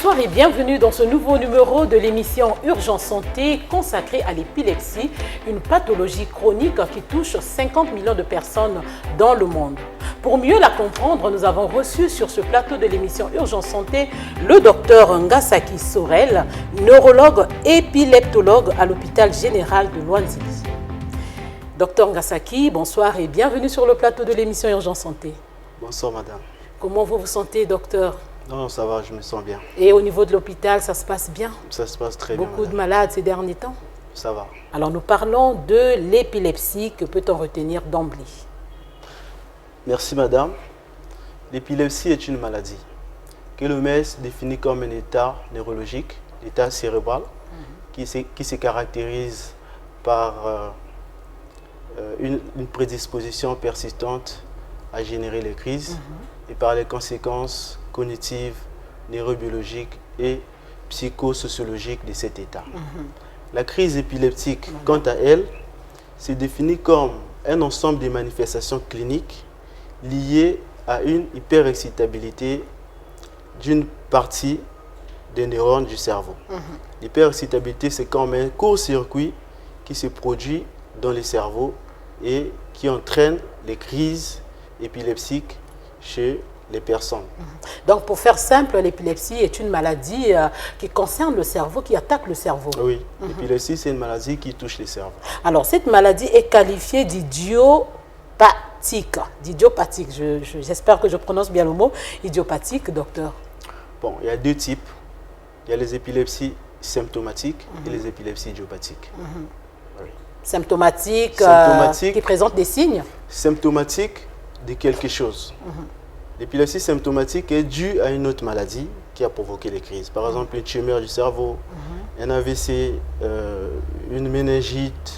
Bonsoir et bienvenue dans ce nouveau numéro de l'émission Urgence Santé consacrée à l'épilepsie, une pathologie chronique qui touche 50 millions de personnes dans le monde. Pour mieux la comprendre, nous avons reçu sur ce plateau de l'émission Urgence Santé le docteur Ngasaki Sorel, neurologue épileptologue à l'hôpital général de Luanzi. Docteur Ngasaki, bonsoir et bienvenue sur le plateau de l'émission Urgence Santé. Bonsoir madame. Comment vous vous sentez, docteur? Non, ça va, je me sens bien. Et au niveau de l'hôpital, ça se passe bien? Ça se passe très bien. Beaucoup de malades ces derniers temps? Ça va. Alors nous parlons de l'épilepsie. Que peut-on retenir d'emblée? Merci madame. L'épilepsie est une maladie que l'OMS définit comme un état neurologique, l'état cérébral, qui se caractérise par une prédisposition persistante à générer les crises et par les conséquences cognitives, neurobiologiques et psychosociologiques de cet état. La crise épileptique, quant à elle, se définit comme un ensemble de manifestations cliniques liées à une hyperexcitabilité d'une partie des neurones du cerveau. L'hyperexcitabilité, c'est comme un court-circuit qui se produit dans le cerveau et qui entraîne les crises épileptiques chez les personnes. Donc, pour faire simple, l'épilepsie est une maladie qui concerne le cerveau, qui attaque le cerveau. Oui, l'épilepsie, c'est une maladie qui touche les cerveaux. Alors, cette maladie est qualifiée d'idiopathique. D'idiopathique, j'espère que je prononce bien le mot. Idiopathique, docteur. Bon, il y a deux types. Il y a les épilepsies symptomatiques et les épilepsies idiopathiques. Oui. Symptomatiques, qui présentent des signes? Symptomatiques de quelque chose. L'épilepsie symptomatique est due à une autre maladie qui a provoqué les crises. Par exemple, une tumeur du cerveau, un AVC, une méningite,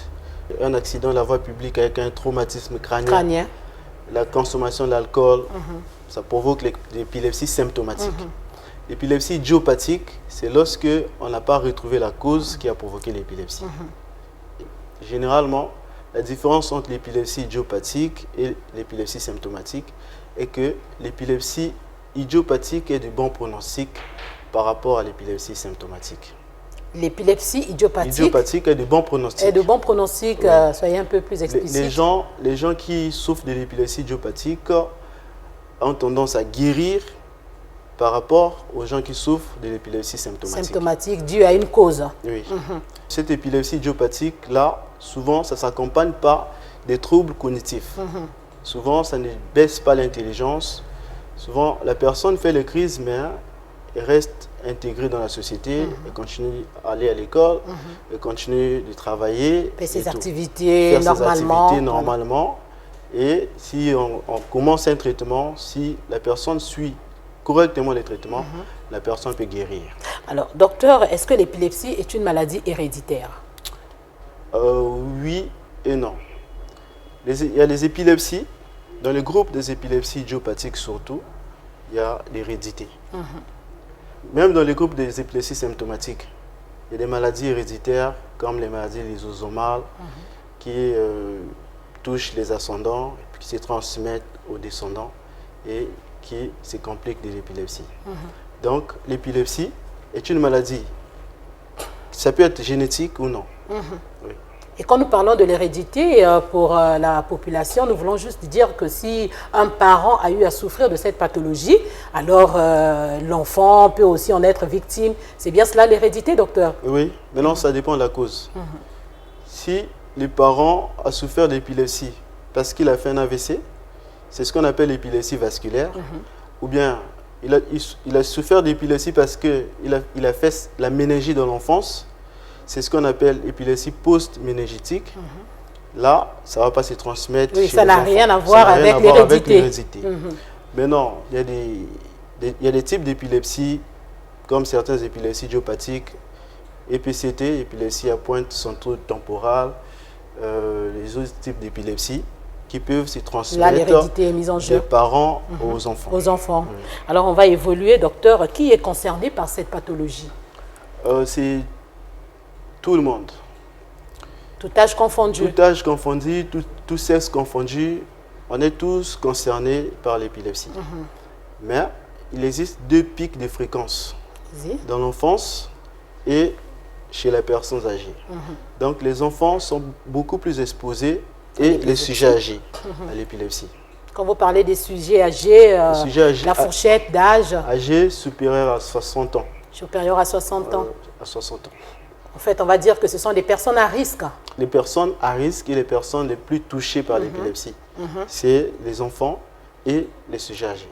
un accident de la voie publique avec un traumatisme crânien. La consommation d'alcool, ça provoque l'épilepsie symptomatique. L'épilepsie idiopathique, c'est lorsque on n'a pas retrouvé la cause qui a provoqué l'épilepsie. Généralement, la différence entre l'épilepsie idiopathique et l'épilepsie symptomatique est que l'épilepsie idiopathique est de bon pronostic par rapport à l'épilepsie symptomatique. L'épilepsie idiopathique est de bon pronostic. Est de bon pronostic, oui. Soyez un peu plus explicite. Les gens qui souffrent de l'épilepsie idiopathique ont tendance à guérir par rapport aux gens qui souffrent de l'épilepsie symptomatique. Symptomatique due à une cause. Oui. Cette épilepsie idiopathique-là, souvent, ça s'accompagne par des troubles cognitifs. Souvent, ça ne baisse pas l'intelligence. Souvent, la personne fait les crises, mais elle reste intégrée dans la société, elle continue à aller à l'école, elle continue de travailler. Faire ses activités normalement. Et si on commence un traitement, si la personne suit correctement les traitements, la personne peut guérir. Alors, docteur, est-ce que l'épilepsie est une maladie héréditaire? Oui et non. Il y a les épilepsies. Dans le groupe des épilepsies idiopathiques surtout, il y a l'hérédité. Même dans le groupe des épilepsies symptomatiques, il y a des maladies héréditaires comme les maladies lysosomales qui touchent les ascendants, qui se transmettent aux descendants et qui se compliquent de l'épilepsie. Donc l'épilepsie est une maladie. Ça peut être génétique ou non. Oui. Et quand nous parlons de l'hérédité pour la population, nous voulons juste dire que si un parent a eu à souffrir de cette pathologie, alors l'enfant peut aussi en être victime. C'est bien cela l'hérédité, docteur? Oui, maintenant ça dépend de la cause. Si le parent a souffert d'épilepsie parce qu'il a fait un AVC, c'est ce qu'on appelle l'épilepsie vasculaire, ou bien il a souffert d'épilepsie parce qu'il a fait la méningite dans l'enfance. C'est ce qu'on appelle l'épilepsie post-méningitique. Là, ça ne va pas se transmettre chez les enfants. Ça n'a rien à voir avec l'hérédité. Maintenant, il y a des types d'épilepsie, comme certaines épilepsies idiopathiques, EPCT, épilepsie à pointe centro-temporale, les autres types d'épilepsie qui peuvent se transmettre des parents aux enfants. Alors, on va évoluer, docteur. Qui est concerné par cette pathologie? C'est tout le monde. Tout âge confondu. Tout âge confondu, tout sexe confondu, on est tous concernés par l'épilepsie. Mais il existe deux pics de fréquence. dans l'enfance et chez les personnes âgées. Donc les enfants sont beaucoup plus exposés et les sujets âgés à l'épilepsie. Quand vous parlez des sujets âgés, la fourchette d'âge âgés supérieurs à 60 ans. Supérieurs à 60 ans. À 60 ans. En fait, on va dire que ce sont des personnes à risque. Les personnes à risque et les personnes les plus touchées par l'épilepsie, c'est les enfants et les sujets âgés.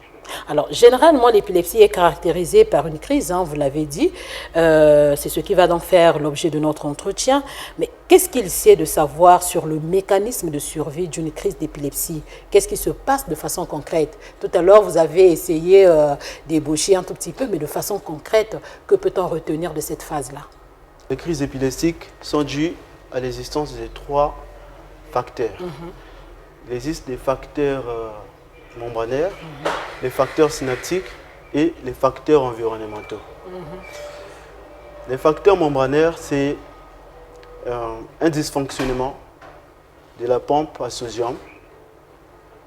Alors, généralement, l'épilepsie est caractérisée par une crise, hein, vous l'avez dit. C'est ce qui va donc faire l'objet de notre entretien. Mais qu'est-ce qu'il sait de savoir sur le mécanisme de survie d'une crise d'épilepsie? Qu'est-ce qui se passe de façon concrète? Tout à l'heure, vous avez essayé d'ébaucher un tout petit peu, mais de façon concrète, que peut-on retenir de cette phase-là? Les crises épileptiques sont dues à l'existence de 3 facteurs. Il existe des facteurs membranaires, les facteurs synaptiques et les facteurs environnementaux. Les facteurs membranaires, c'est un dysfonctionnement de la pompe à sodium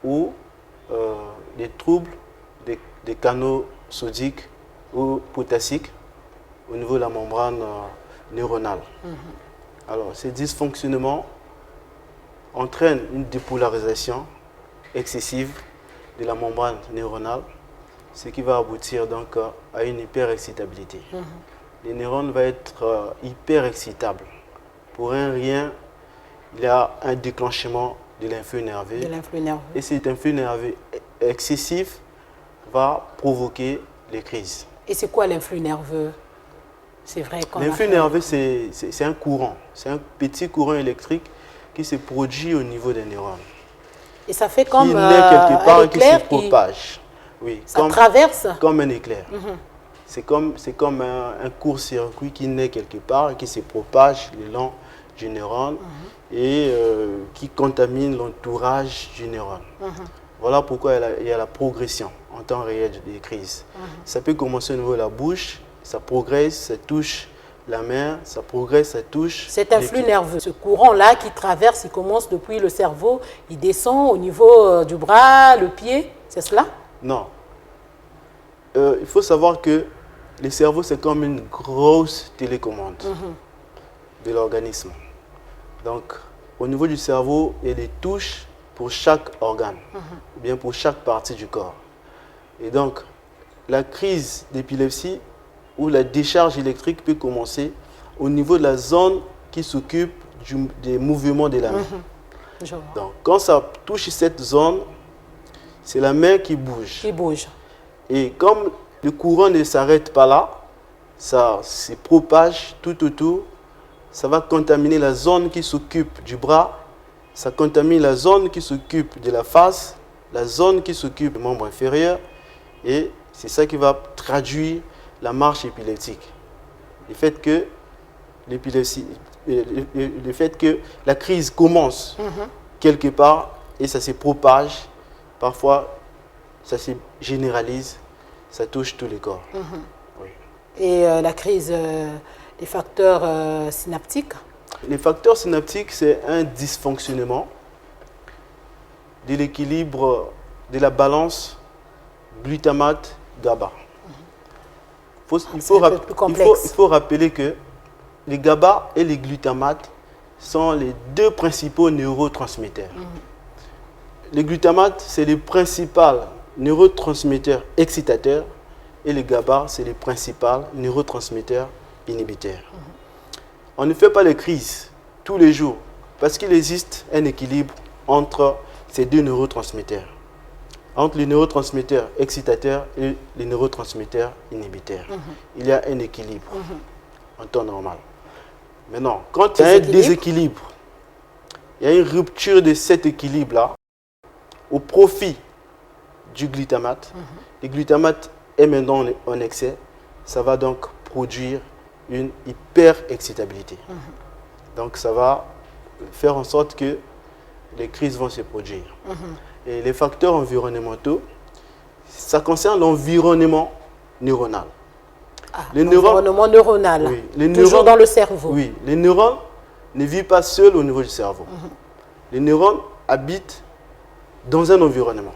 ou des troubles des canaux sodiques ou potassiques au niveau de la membrane neuronale. Alors, ces dysfonctionnements entraînent une dépolarisation excessive de la membrane neuronale, ce qui va aboutir donc à une hyperexcitabilité. Les neurones vont être hyperexcitables. Pour un rien, il y a un déclenchement de l'influx nerveux. Et cet influx nerveux excessif va provoquer les crises. Et c'est quoi l'influx nerveux? C'est vrai qu'on l'influx nerveux, c'est un courant. C'est un petit courant électrique qui se produit au niveau des neurones. Et ça fait comme qui naît quelque part et qui se propage. Oui, ça traverse. Comme un éclair. C'est comme un court-circuit qui naît quelque part et qui se propage le long du neurone et qui contamine l'entourage du neurone. Voilà pourquoi il y a la progression en temps réel des crises. Ça peut commencer au niveau de la bouche, ça progresse, ça touche la main, ça progresse, ça touche. Cet influx nerveux, ce courant-là qui traverse, il commence depuis le cerveau, il descend au niveau du bras, le pied, c'est cela? Non. Il faut savoir que le cerveau, c'est comme une grosse télécommande de l'organisme. Donc, au niveau du cerveau, il y a des touches pour chaque organe, ou bien pour chaque partie du corps. Et donc, la crise d'épilepsie ou la décharge électrique peut commencer au niveau de la zone qui s'occupe des mouvements de la main. Donc, quand ça touche cette zone, c'est la main qui bouge. Et comme le courant ne s'arrête pas là, ça se propage tout autour, ça va contaminer la zone qui s'occupe du bras, ça contamine la zone qui s'occupe de la face, la zone qui s'occupe du membre inférieur, et c'est ça qui va traduire la marche épileptique. Le fait que l'épilepsie, le fait que la crise commence quelque part et ça se propage, parfois ça se généralise, ça touche tous les corps. Oui. Et la crise des facteurs synaptiques? Les facteurs synaptiques, c'est un dysfonctionnement de l'équilibre de la balance glutamate-GABA. Il faut rappeler que les GABA et les glutamates sont les 2 principaux neurotransmetteurs. Les glutamates, c'est le principal neurotransmetteur excitateur et les GABA, c'est le principal neurotransmetteur inhibiteur. On ne fait pas les crises tous les jours parce qu'il existe un équilibre entre ces 2 neurotransmetteurs, entre les neurotransmetteurs excitateurs et les neurotransmetteurs inhibiteurs. Il y a un équilibre en temps normal. Maintenant, quand il y a un déséquilibre, il y a une rupture de cet équilibre-là au profit du glutamate. Le glutamate est maintenant en excès, ça va donc produire une hyper-excitabilité. Donc ça va faire en sorte que les crises vont se produire. Et les facteurs environnementaux, ça concerne l'environnement neuronal. L'environnement neuronal, oui, toujours dans le cerveau. Oui, les neurones ne vivent pas seuls au niveau du cerveau. Les neurones habitent dans un environnement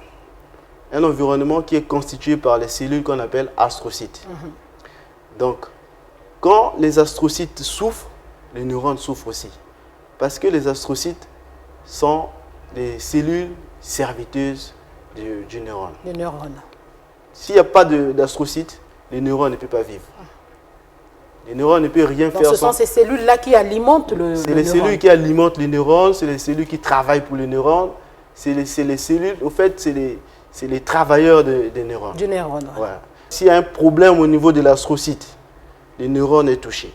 qui est constitué par les cellules qu'on appelle astrocytes. Donc, quand les astrocytes souffrent, les neurones souffrent aussi. Parce que les astrocytes sont les cellules serviteuses du neurone. Le neurone. S'il n'y a pas d'astrocytes, les neurones ne peuvent pas vivre. Les neurones ne peuvent rien faire. Ce sont ces cellules-là qui alimentent le neurone. C'est les cellules qui alimentent les neurones, c'est les cellules qui travaillent pour les neurones. C'est les cellules, au fait, c'est les travailleurs des neurones. Du neurone. Ouais. Ouais. S'il y a un problème au niveau de l'astrocyte, le neurone est touché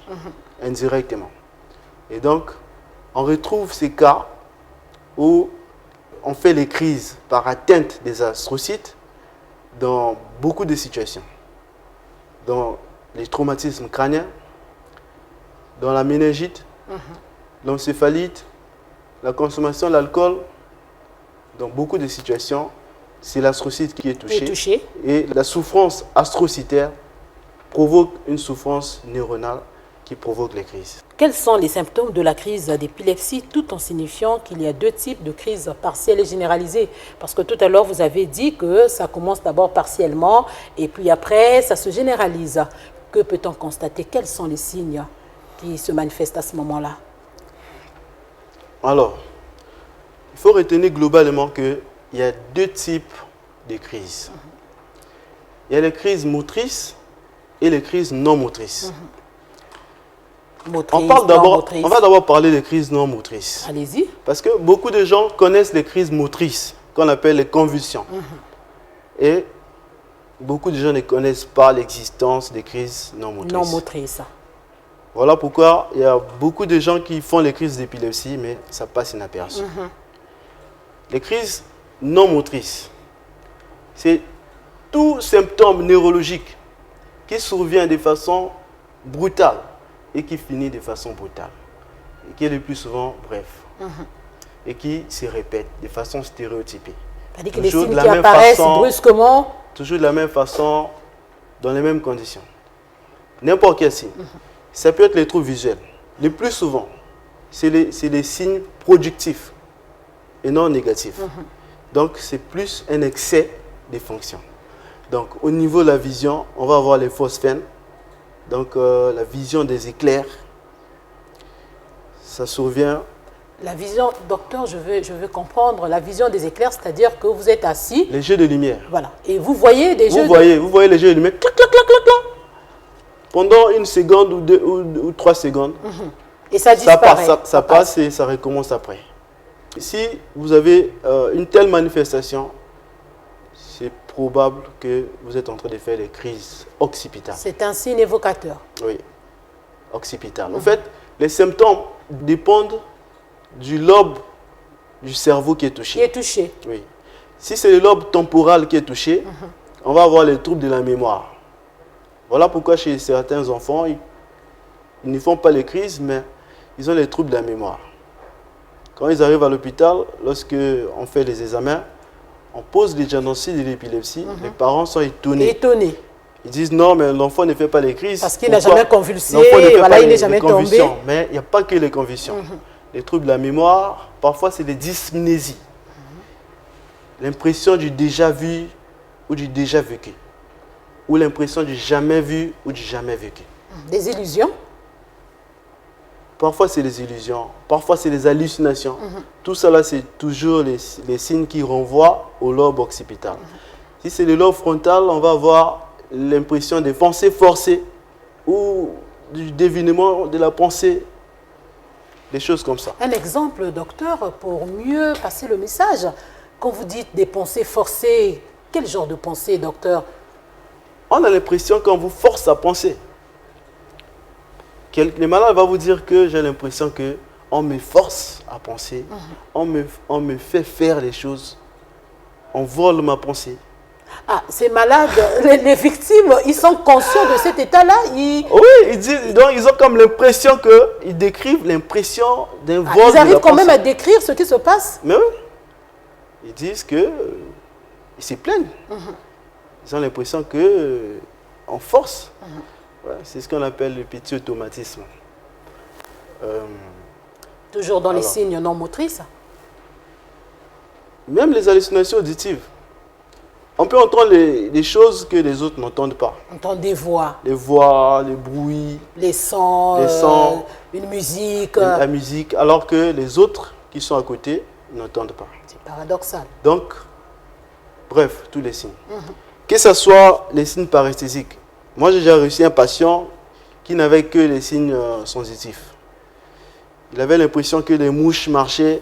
indirectement. Et donc, on retrouve ces cas où on fait les crises par atteinte des astrocytes dans beaucoup de situations. Dans les traumatismes crâniens, dans la méningite, l'encéphalite, la consommation d'alcool. Dans beaucoup de situations, c'est l'astrocyte qui est touché. Et la souffrance astrocytaire provoque une souffrance neuronale qui provoque les crises. Quels sont les symptômes de la crise d'épilepsie, tout en signifiant qu'il y a deux types de crises partielles et généralisées? Parce que tout à l'heure, vous avez dit que ça commence d'abord partiellement et puis après, ça se généralise. Que peut-on constater? Quels sont les signes qui se manifestent à ce moment-là? Alors, il faut retenir globalement qu'il y a deux types de crises. Il y a les crises motrices et les crises non motrices. On va d'abord parler des crises non motrices. Allez-y. Parce que beaucoup de gens connaissent les crises motrices, qu'on appelle les convulsions. Et beaucoup de gens ne connaissent pas l'existence des crises non motrices. Non motrices. Voilà pourquoi il y a beaucoup de gens qui font les crises d'épilepsie, mais ça passe inaperçu. Les crises non motrices, c'est tout symptôme neurologique qui survient de façon brutale et qui finit de façon brutale, et qui est le plus souvent bref, et qui se répète de façon stéréotypée. C'est-à-dire que les signes qui apparaissent brusquement. Toujours de la même façon, dans les mêmes conditions. N'importe quel signe. Ça peut être les troubles visuels. Le plus souvent, c'est les signes productifs et non négatifs. Donc, c'est plus un excès des fonctions. Donc, au niveau de la vision, on va avoir les phosphènes. Donc, la vision des éclairs, ça survient. La vision, docteur, je veux comprendre, la vision des éclairs, c'est-à-dire que vous êtes assis. Les jeux de lumière. Voilà. Et vous voyez des jeux Vous voyez les jeux de lumière. Clac, clac, clac, clac, clac. Pendant une seconde ou 2 ou 3 secondes. Et ça disparaît. Ça passe et ça recommence après. Si vous avez une telle manifestation, c'est probable que vous êtes en train de faire des crises occipitales. C'est un signe évocateur. Oui, occipitales. En fait, les symptômes dépendent du lobe du cerveau qui est touché. Qui est touché. Oui. Si c'est le lobe temporal qui est touché, on va avoir les troubles de la mémoire. Voilà pourquoi chez certains enfants, ils ne font pas les crises, mais ils ont les troubles de la mémoire. Quand ils arrivent à l'hôpital, lorsque on fait les examens, on pose les diagnostics de l'épilepsie, les parents sont étonnés. Ils disent non, mais l'enfant ne fait pas les crises. Parce qu'il n'a jamais convulsé, voilà, il n'est jamais tombé. Mais il n'y a pas que les convulsions. Les troubles de la mémoire, parfois c'est des dysmnésies. L'impression du déjà vu ou du déjà vécu. Ou l'impression du jamais vu ou du jamais vécu. Des illusions? Parfois c'est des illusions, parfois c'est des hallucinations. Tout ça là, c'est toujours les signes qui renvoient au lobe occipital. Si c'est le lobe frontal, on va avoir l'impression des pensées forcées ou du devinement de la pensée, des choses comme ça. Un exemple, docteur, pour mieux passer le message. Quand vous dites des pensées forcées, quel genre de pensée, docteur? On a l'impression qu'on vous force à penser. Le malade va vous dire que j'ai l'impression qu'on me force à penser, on me fait faire les choses, on vole ma pensée. Ah, ces malades, les victimes, ils sont conscients de cet état-là? Oui, donc ils ont comme l'impression qu'ils décrivent l'impression d'un vol. Ils arrivent quand même à décrire ce qui se passe? Mais oui. Ils disent qu'ils se plaignent. Ils ont l'impression qu'on force. Ouais, c'est ce qu'on appelle le petit automatisme. Toujours dans les signes non motrices? Même les hallucinations auditives. On peut entendre les choses que les autres n'entendent pas. On entend des voix. Les voix, les bruits, Les sons, une musique. la musique, alors que les autres qui sont à côté n'entendent pas. C'est paradoxal. Donc, bref, tous les signes. Que ce soit les signes paresthésiques. Moi, j'ai déjà reçu un patient qui n'avait que les signes sensitifs. Il avait l'impression que les mouches marchaient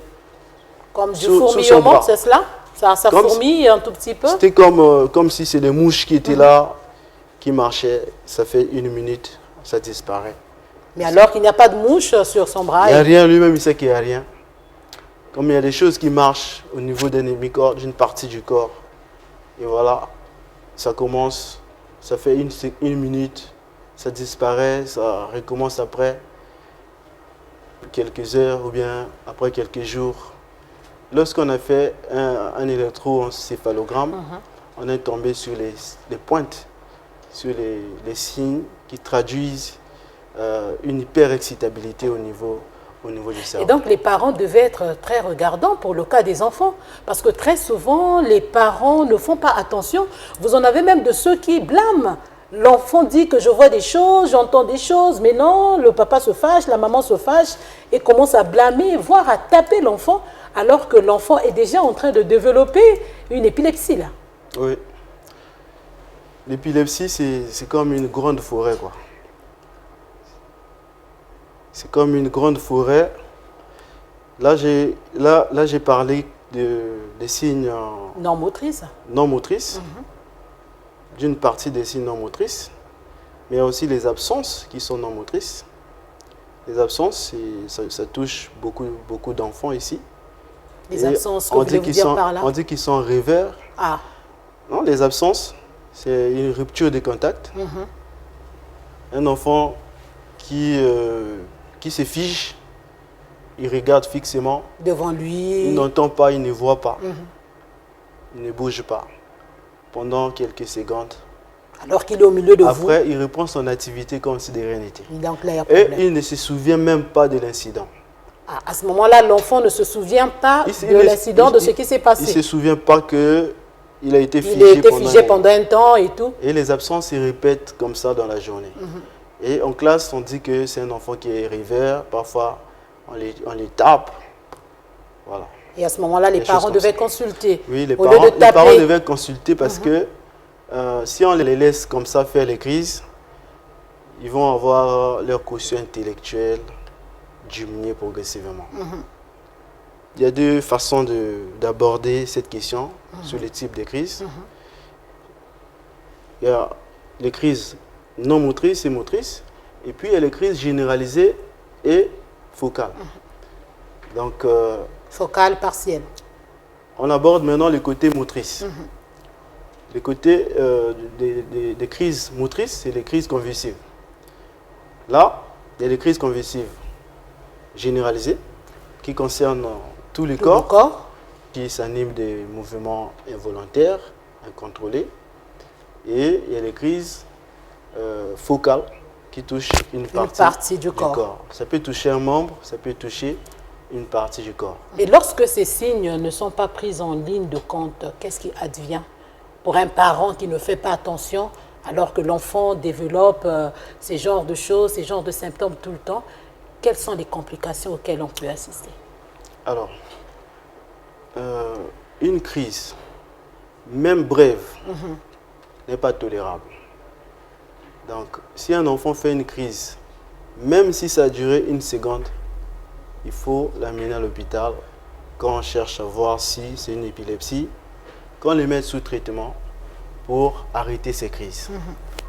Comme du sous son fourmillement, bras. c'est cela? Ça fourmille un tout petit peu? C'était comme si c'est des mouches qui étaient là, qui marchaient. Ça fait 1 minute, ça disparaît. Mais alors qu'il n'y a pas de mouche sur son bras. Il n'y a rien, lui-même il sait qu'il n'y a rien. Comme il y a des choses qui marchent au niveau d'une partie du corps. Et voilà, ça commence, ça fait 1 minute, ça disparaît, ça recommence après quelques heures ou bien après quelques jours. Lorsqu'on a fait un électroencéphalogramme, on est tombé sur les pointes, sur les signes qui traduisent une hyperexcitabilité au niveau du cerveau. Et donc les parents devaient être très regardants pour le cas des enfants, parce que très souvent les parents ne font pas attention. Vous en avez même de ceux qui blâment. L'enfant dit que je vois des choses, j'entends des choses, mais non, le papa se fâche, la maman se fâche et commence à blâmer, voire à taper l'enfant, alors que l'enfant est déjà en train de développer une épilepsie là. Oui. L'épilepsie, c'est comme une grande forêt, quoi. C'est comme une grande forêt. Là, j'ai parlé des signes Non motrices. non motrices, d'une partie des signes non motrices, mais il y a aussi les absences qui sont non motrices. Les absences, ça touche beaucoup d'enfants ici. Les absences, que voulez-vous dire par là? On dit qu'ils sont rêveurs. Ah. Non, les absences, c'est une rupture de contact. Un enfant qui se fige, il regarde fixement. Devant lui. Il n'entend pas, il ne voit pas. Il ne bouge pas pendant quelques secondes. Alors qu'il est au milieu de vous. Après, il reprend son activité comme si de rien n'était. Donc là, il y a Et problème. il ne se souvient même pas de l'incident. Ah, à ce moment-là, l'enfant ne se souvient pas de l'incident, de ce qui s'est passé. Il ne se souvient pas qu'il a été figé, Il a été figé pendant un temps et tout. Et les absences se répètent comme ça dans la journée. Et en classe, on dit que c'est un enfant qui est rêveur. Parfois, on les tape. Voilà. Et à ce moment-là, les parents devaient consulter. Oui, les Au lieu de taper. parents devaient consulter parce que si on les laisse comme ça faire les crises, ils vont avoir leur quotient intellectuel diminuer progressivement. Il y a 2 façons d'aborder cette question sur les types de crises. Il y a les crises non motrices et motrices, et puis il y a les crises généralisées et focales. Donc, Focale, partielle. on aborde maintenant les côtés motrices. Les côtés des crises motrices, c'est les crises convulsives. Là, il y a les crises convulsives généralisées qui concernent tout le corps, qui s'animent des mouvements involontaires, incontrôlés. Et il y a les crises focales qui touchent une partie du corps. Ça peut toucher un membre, ça peut toucher une partie du corps. Et lorsque ces signes ne sont pas pris en ligne de compte, qu'est-ce qui advient pour un parent qui ne fait pas attention alors que l'enfant développe ces genres de choses, ces genres de symptômes tout le temps? Quelles sont les complications auxquelles on peut assister? Alors, une crise, même brève, n'est pas tolérable. Donc, si un enfant fait une crise, même si ça a duré 1 seconde, il faut l'amener à l'hôpital quand on cherche à voir si c'est une épilepsie, qu'on les mette sous traitement pour arrêter ces crises.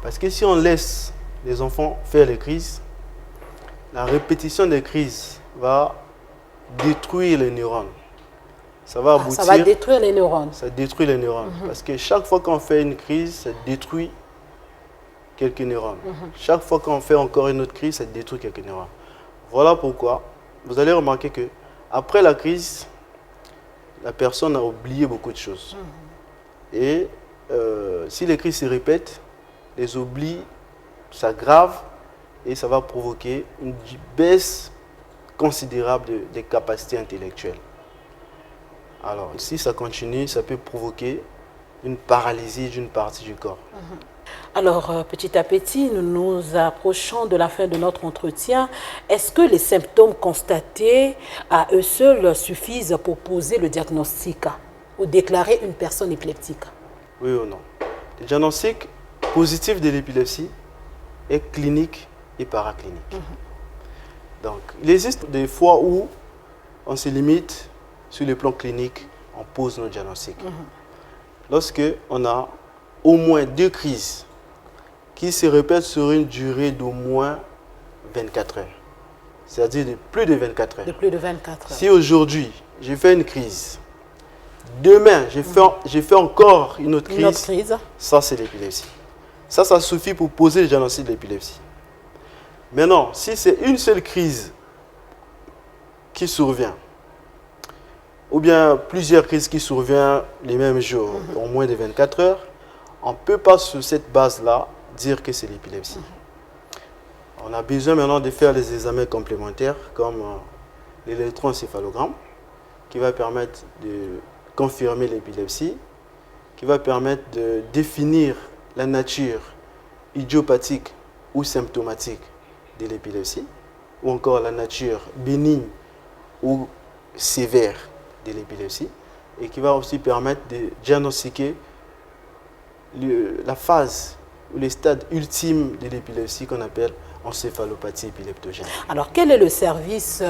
Parce que si on laisse les enfants faire les crises, la répétition des crises va détruire les neurones. Ça va aboutir, ça va détruire les neurones. Ça détruit les neurones. Parce que chaque fois qu'on fait une crise, ça détruit quelques neurones. Chaque fois qu'on fait encore une autre crise, ça détruit quelques neurones. Voilà pourquoi vous allez remarquer que après la crise, la personne a oublié beaucoup de choses. Et si les crises se répètent, les oublis s'aggravent et ça va provoquer une baisse considérable des capacités intellectuelles. Alors, si ça continue, ça peut provoquer une paralysie d'une partie du corps. Alors, petit à petit, nous nous approchons de la fin de notre entretien. Est-ce que les symptômes constatés à eux seuls suffisent pour poser le diagnostic ou déclarer une personne épileptique? Oui ou non? Le diagnostic positif de l'épilepsie est clinique et paraclinique. Donc, il existe des fois où on se limite sur le plan clinique, on pose nos diagnostics. Lorsque on a au moins 2 crises qui se répètent sur une durée d'au moins 24 heures, c'est-à-dire de plus de 24 heures. De plus de 24 heures. Si aujourd'hui, j'ai fait une crise, demain, j'ai fait encore une autre crise, ça c'est l'épilepsie. Ça suffit pour poser le diagnostic de l'épilepsie. Maintenant, si c'est une seule crise qui survient, ou bien plusieurs crises qui surviennent les mêmes jours, en moins de 24 heures, on ne peut pas sur cette base-là dire que c'est l'épilepsie. On a besoin maintenant de faire des examens complémentaires comme l'électroencéphalogramme qui va permettre de confirmer l'épilepsie, qui va permettre de définir la nature idiopathique ou symptomatique de l'épilepsie, ou encore la nature bénigne ou sévère de l'épilepsie, et qui va aussi permettre de diagnostiquer la phase ou les stades ultimes de l'épilepsie qu'on appelle encéphalopathie épileptogène. Alors, quel est le service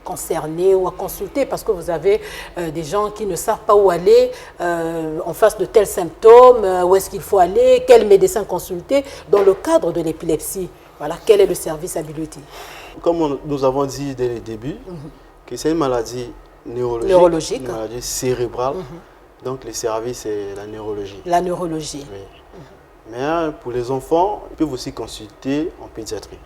concerné ou à consulter? Parce que vous avez des gens qui ne savent pas où aller en face de tels symptômes, où est-ce qu'il faut aller, quel médecin consulter dans le cadre de l'épilepsie. Voilà, quel est le service habilité? Comme nous avons dit dès le début, que c'est une maladie neurologique, une maladie cérébrale. Donc, le service, c'est la neurologie. La neurologie. Oui. Mais pour les enfants, ils peuvent aussi consulter en pédiatrie.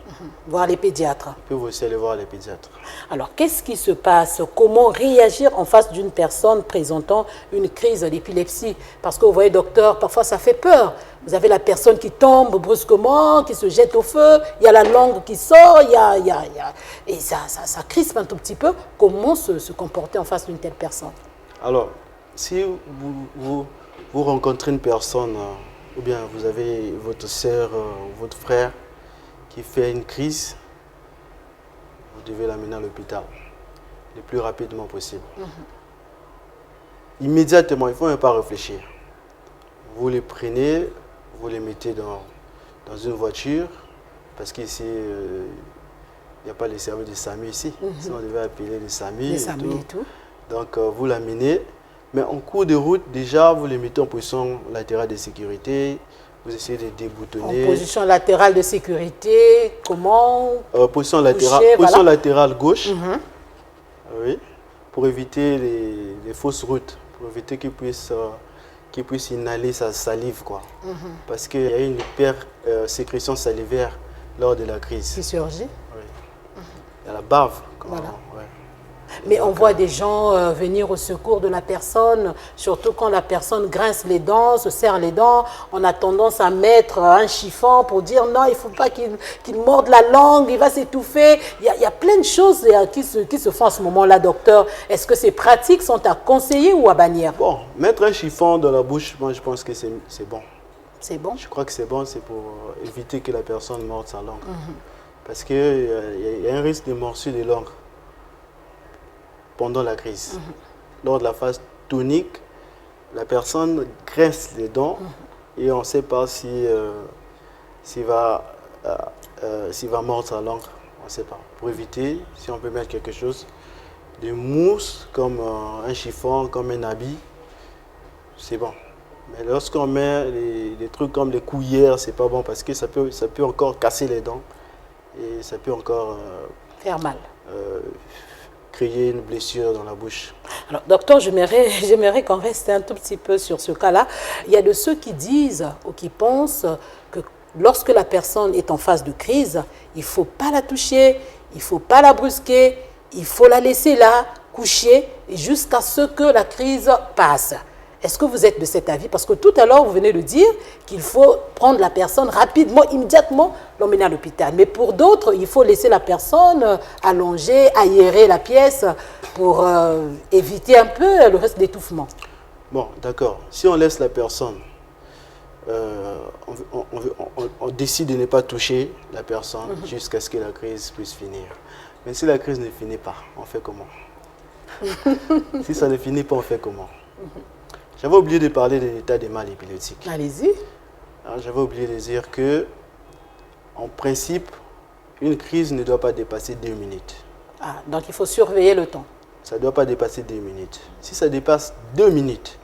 Voir les pédiatres. Ils peuvent aussi aller voir les pédiatres. Alors, qu'est-ce qui se passe? Comment réagir en face d'une personne présentant une crise d'épilepsie? Parce que vous voyez, docteur, parfois ça fait peur. Vous avez la personne qui tombe brusquement, qui se jette au feu, il y a la langue qui sort, et ça crispe un tout petit peu. Comment se comporter en face d'une telle personne? Alors, si vous rencontrez une personne, ou bien vous avez votre soeur ou votre frère qui fait une crise, vous devez l'amener à l'hôpital le plus rapidement possible. Immédiatement, il ne faut même pas réfléchir. Vous les prenez, vous les mettez dans une voiture, parce qu'ici, il n'y a pas les services de SAMU ici. Sinon, on devait appeler les SAMU, et tout. Donc, vous l'amenez. Mais en cours de route, déjà, vous les mettez en position latérale de sécurité. Vous essayez de déboutonner. En position latérale de sécurité, comment? Position latérale gauche. Oui, pour éviter les fausses routes, pour éviter qu'ils puissent inhaler sa salive, quoi. Parce qu'il y a une hyper-sécrétion salivaire lors de la crise. Qui surgit? Oui. Il y a la bave. Voilà. Ouais. Mais on voit des gens venir au secours de la personne, surtout quand la personne grince les dents, se serre les dents. On a tendance à mettre un chiffon pour dire non, il ne faut pas qu'il morde la langue, il va s'étouffer. Il y a plein de choses qui se font à ce moment-là, docteur. Est-ce que ces pratiques sont à conseiller ou à bannir? Bon, mettre un chiffon dans la bouche, moi je pense que c'est bon. C'est bon? Je crois que c'est bon, c'est pour éviter que la personne morde sa langue. Parce qu'il y a un risque de morsure de langue pendant la crise. Lors de la phase tonique, la personne grince les dents et on ne sait pas s'il va mordre sa langue. On ne sait pas. Pour éviter, si on peut mettre quelque chose de mousse, comme un chiffon, comme un habit, c'est bon. Mais lorsqu'on met des trucs comme les cuillères, c'est pas bon parce que ça peut encore casser les dents et ça peut encore faire mal. Créer une blessure dans la bouche. Alors, docteur, j'aimerais qu'on reste un tout petit peu sur ce cas-là. Il y a de ceux qui disent ou qui pensent que lorsque la personne est en phase de crise, il ne faut pas la toucher, il ne faut pas la brusquer, il faut la laisser là, coucher, jusqu'à ce que la crise passe. Est-ce que vous êtes de cet avis? Parce que tout à l'heure, vous venez de dire qu'il faut prendre la personne rapidement, immédiatement, l'emmener à l'hôpital. Mais pour d'autres, il faut laisser la personne allongée, aérer la pièce pour éviter un peu le risque d'étouffement. Bon, d'accord. Si on laisse la personne, on décide de ne pas toucher la personne jusqu'à ce que la crise puisse finir. Mais si la crise ne finit pas, on fait comment? Si ça ne finit pas, on fait comment? J'avais oublié de parler de l'état des mal épileptiques. Allez-y. J'avais oublié de dire que, en principe, une crise ne doit pas dépasser 2 minutes. Ah, donc il faut surveiller le temps. Ça ne doit pas dépasser 2 minutes. Si ça dépasse 2 minutes,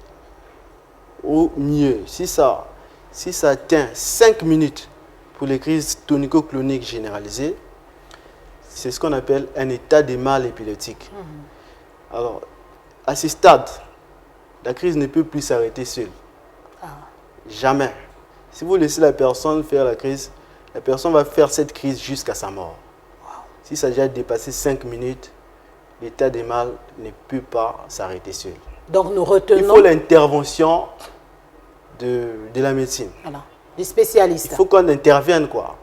au mieux, si ça atteint 5 minutes pour les crises tonico-cloniques généralisées, c'est ce qu'on appelle un état de mal épileptique. Alors, à ce stade, la crise ne peut plus s'arrêter seule. Jamais. Si vous laissez la personne faire la crise, la personne va faire cette crise jusqu'à sa mort. Si ça a déjà dépassé 5 minutes, l'état de mal ne peut pas s'arrêter seul. Donc nous retenons... Il faut l'intervention de la médecine. Voilà, des spécialistes. Il faut qu'on intervienne, quoi.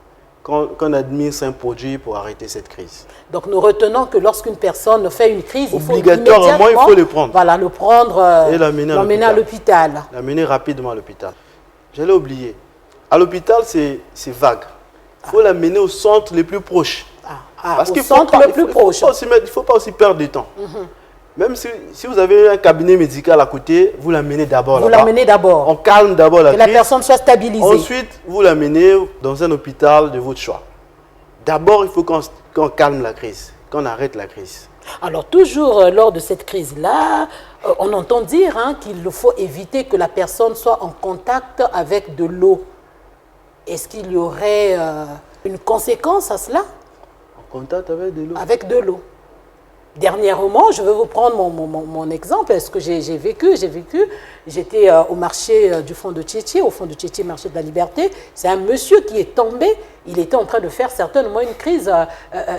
Qu'on administre un produit pour arrêter cette crise. Donc nous retenons que lorsqu'une personne fait une crise, obligatoirement, il faut le prendre. Voilà, le prendre et l'amener à l'hôpital. L'amener rapidement à l'hôpital. J'allais oublier. À l'hôpital, c'est vague. Il faut l'amener au centre le plus proche. Parce au centre le plus proche. Il ne faut pas aussi perdre de temps. Même si vous avez un cabinet médical à côté, vous l'amenez d'abord là-bas. Vous l'amenez d'abord. On calme d'abord la crise. Que la personne soit stabilisée. Ensuite, vous l'amenez dans un hôpital de votre choix. D'abord, il faut qu'on calme la crise, qu'on arrête la crise. Alors, toujours lors de cette crise-là, on entend dire qu'il faut éviter que la personne soit en contact avec de l'eau. Est-ce qu'il y aurait une conséquence à cela? En contact avec de l'eau? Avec de l'eau. Dernièrement, je vais vous prendre mon exemple, parce que j'ai vécu, j'étais au marché du fond de Tchétché, au fond de Tchétché, marché de la Liberté. C'est un monsieur qui est tombé, il était en train de faire certainement une crise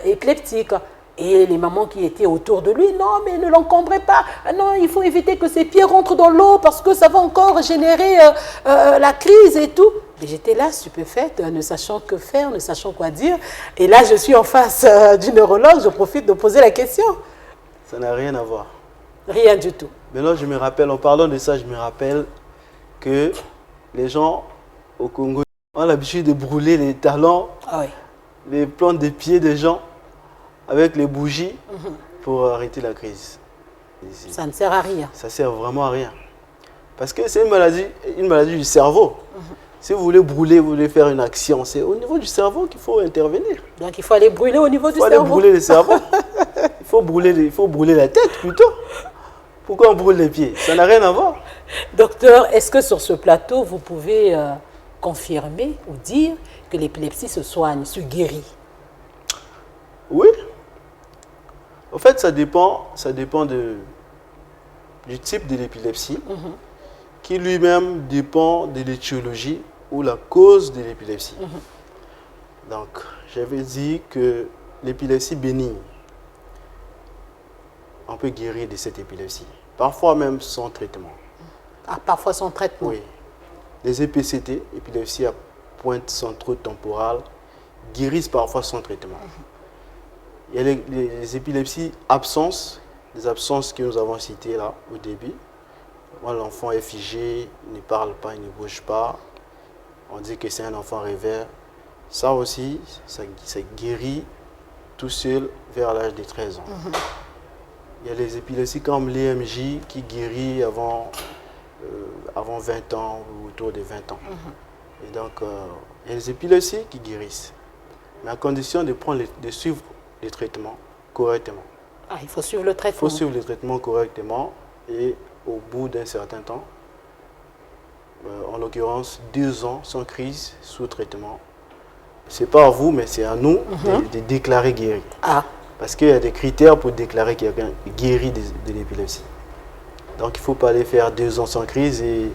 épileptique. Et les mamans qui étaient autour de lui, non, mais ne l'encombrez pas, non, il faut éviter que ses pieds rentrent dans l'eau parce que ça va encore générer la crise et tout. Et j'étais là, stupéfaite, ne sachant que faire, ne sachant quoi dire. Et là, je suis en face du neurologue, je profite de poser la question. Ça n'a rien à voir. Rien du tout. Maintenant, je me rappelle, en parlant de ça, je me rappelle que les gens au Congo ont l'habitude de brûler les talons, les plantes des pieds des gens, avec les bougies pour arrêter la crise. Ça ne sert à rien. Ça ne sert vraiment à rien. Parce que c'est une maladie du cerveau. Si vous voulez brûler, vous voulez faire une action, c'est au niveau du cerveau qu'il faut intervenir. Donc il faut aller brûler au niveau du cerveau. Il faut aller brûler le cerveau. Il faut brûler la tête plutôt. Pourquoi on brûle les pieds? Ça n'a rien à voir. Docteur, est-ce que sur ce plateau, vous pouvez confirmer ou dire que l'épilepsie se soigne, se guérit? Oui. En fait, ça dépend du type de l'épilepsie, qui lui-même dépend de l'étiologie ou la cause de l'épilepsie. Donc, j'avais dit que l'épilepsie bénigne, on peut guérir de cette épilepsie. Parfois même sans traitement. Ah, parfois sans traitement? Oui. Les EPCT, épilepsie à pointe centro-temporale, guérissent parfois sans traitement. Il y a les épilepsies absences, les absences que nous avons citées là au début. L'enfant est figé, il ne parle pas, il ne bouge pas. On dit que c'est un enfant rêveur. Ça aussi, ça guérit tout seul vers l'âge de 13 ans. Il y a les épilepsies comme l'EMJ qui guérit avant 20 ans ou autour de 20 ans. Et donc, il y a les épilepsies qui guérissent, mais à condition de suivre les traitements correctement. Ah, il faut suivre le traitement. Il faut suivre les traitements correctement et au bout d'un certain temps, en l'occurrence 2 ans sans crise, sous traitement. Ce n'est pas à vous, mais c'est à nous de déclarer guéri. Parce qu'il y a des critères pour déclarer quelqu'un guéri de l'épilepsie. Donc il ne faut pas aller faire 2 ans sans crise et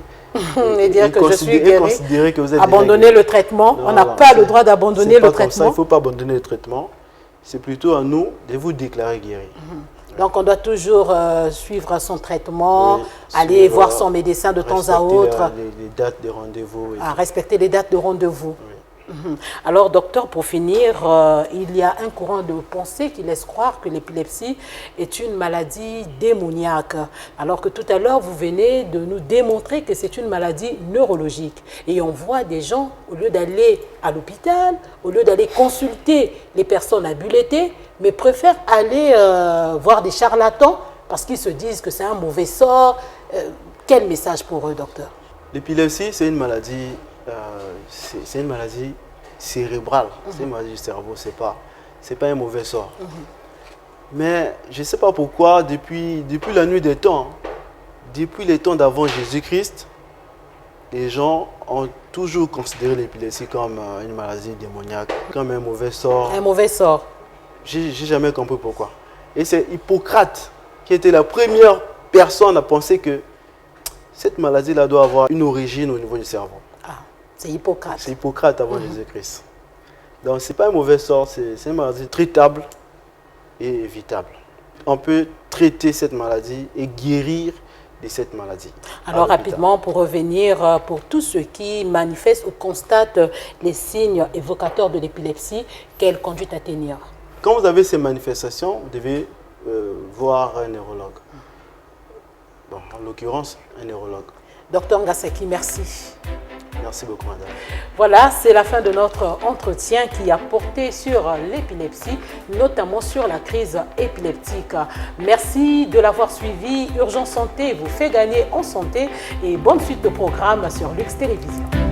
dire que je suis guéri, considérer que vous êtes abandonner le traitement. Non, on n'a pas le droit d'abandonner le traitement. Ça, il ne faut pas abandonner le traitement. C'est plutôt à nous de vous déclarer guéri. Donc on doit toujours suivre son traitement, aller voir son médecin de temps à autre. Les dates de rendez-vous. Respecter les dates de rendez-vous. Alors, docteur, pour finir, il y a un courant de pensée qui laisse croire que l'épilepsie est une maladie démoniaque, alors que tout à l'heure, vous venez de nous démontrer que c'est une maladie neurologique. Et on voit des gens, au lieu d'aller à l'hôpital, au lieu d'aller consulter les personnes habilitées, mais préfèrent aller voir des charlatans parce qu'ils se disent que c'est un mauvais sort. Quel message pour eux, docteur? L'épilepsie, c'est une maladie cérébrale, c'est une maladie du cerveau, c'est pas un mauvais sort. Mais je ne sais pas pourquoi, depuis la nuit des temps, depuis les temps d'avant Jésus-Christ, les gens ont toujours considéré l'épilepsie comme une maladie démoniaque, comme un mauvais sort. Un mauvais sort. J'ai jamais compris pourquoi. Et c'est Hippocrate qui était la première personne à penser que cette maladie-là doit avoir une origine au niveau du cerveau. Ah, c'est Hippocrate. C'est Hippocrate avant Jésus-Christ. Donc, ce n'est pas un mauvais sort, c'est une maladie traitable et évitable. On peut traiter cette maladie et guérir de cette maladie. Alors, rapidement, pour revenir, pour tous ceux qui manifestent ou constatent les signes évocateurs de l'épilepsie, quelle conduite à tenir? Quand vous avez ces manifestations, vous devez voir un neurologue. Bon, en l'occurrence, un neurologue. Docteur Ngaseki, merci. Merci beaucoup, madame. Voilà, c'est la fin de notre entretien qui a porté sur l'épilepsie, notamment sur la crise épileptique. Merci de l'avoir suivi. Urgence Santé vous fait gagner en santé et bonne suite de programme sur Lux Télévision.